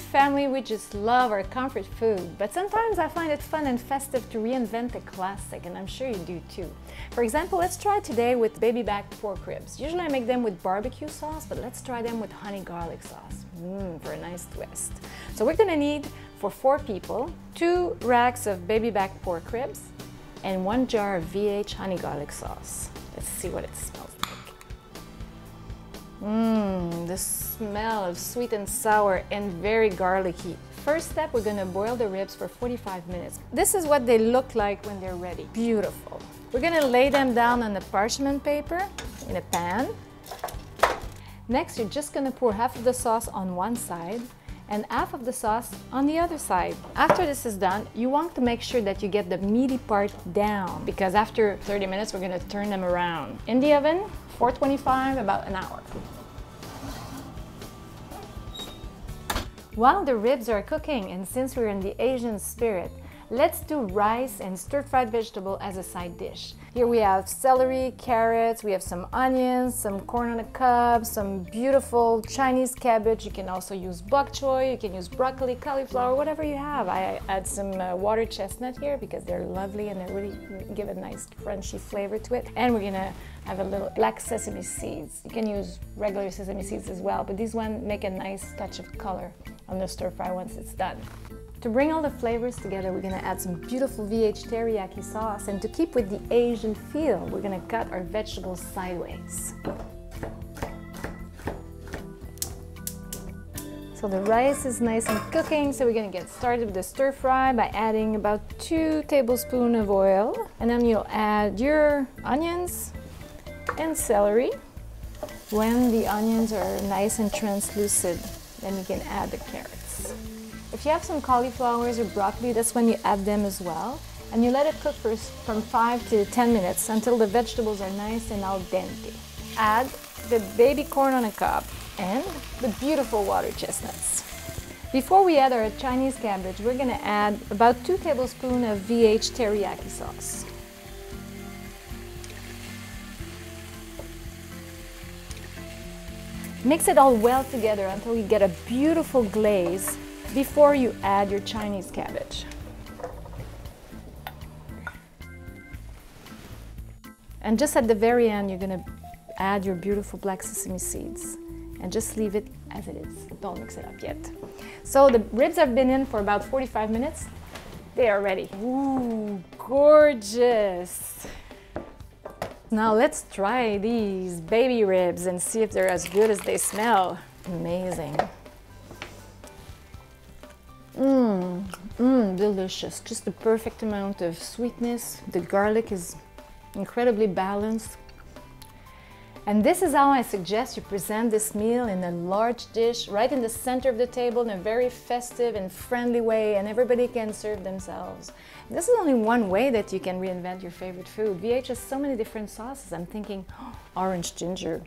family, we just love our comfort food, but sometimes I find it fun and festive to reinvent a classic, and I'm sure you do too. For example, let's try today with baby back pork ribs. Usually I make them with barbecue sauce, but let's try them with honey garlic sauce for a nice twist. So we're gonna need, for 4 people, 2 racks of baby back pork ribs and 1 jar of VH honey garlic sauce. Let's see what it smells like. The smell of sweet and sour and very garlicky. First step, we're gonna boil the ribs for 45 minutes. This is what they look like when they're ready. Beautiful. We're gonna lay them down on the parchment paper in a pan. Next, you're just gonna pour half of the sauce on one side and half of the sauce on the other side. After this is done, you want to make sure that you get the meaty part down, because after 30 minutes, we're gonna turn them around. In the oven, 425, about an hour. While the ribs are cooking, and since we're in the Asian spirit, let's do rice and stir-fried vegetable as a side dish. Here we have celery, carrots, we have some onions, some corn on the cob, some beautiful Chinese cabbage. You can also use bok choy, you can use broccoli, cauliflower, whatever you have. I add some water chestnut here because they're lovely and they really give a nice crunchy flavor to it. And we're gonna have a little black sesame seeds. You can use regular sesame seeds as well, but these ones make a nice touch of color on the stir fry once it's done. To bring all the flavors together, we're gonna add some beautiful VH teriyaki sauce, and to keep with the Asian feel, we're gonna cut our vegetables sideways. So the rice is nice and cooking, so we're gonna get started with the stir fry by adding about 2 tablespoons of oil, and then you'll add your onions and celery. When the onions are nice and translucent, then you can add the carrots. If you have some cauliflowers or broccoli, that's when you add them as well. And you let it cook for from 5 to 10 minutes until the vegetables are nice and al dente. Add the baby corn on a cob and the beautiful water chestnuts. Before we add our Chinese cabbage, we're gonna add about 2 tablespoons of VH teriyaki sauce. Mix it all well together until you get a beautiful glaze before you add your Chinese cabbage. And just at the very end, you're gonna add your beautiful black sesame seeds and just leave it as it is. Don't mix it up yet. So the ribs have been in for about 45 minutes. They are ready. Ooh, gorgeous. Now let's try these baby ribs and see if they're as good as they smell. Amazing. Delicious. Just the perfect amount of sweetness. The garlic is incredibly balanced. And this is how I suggest you present this meal in a large dish, right in the center of the table in a very festive and friendly way, and everybody can serve themselves. This is only one way that you can reinvent your favorite food. VH has so many different sauces. I'm thinking orange ginger.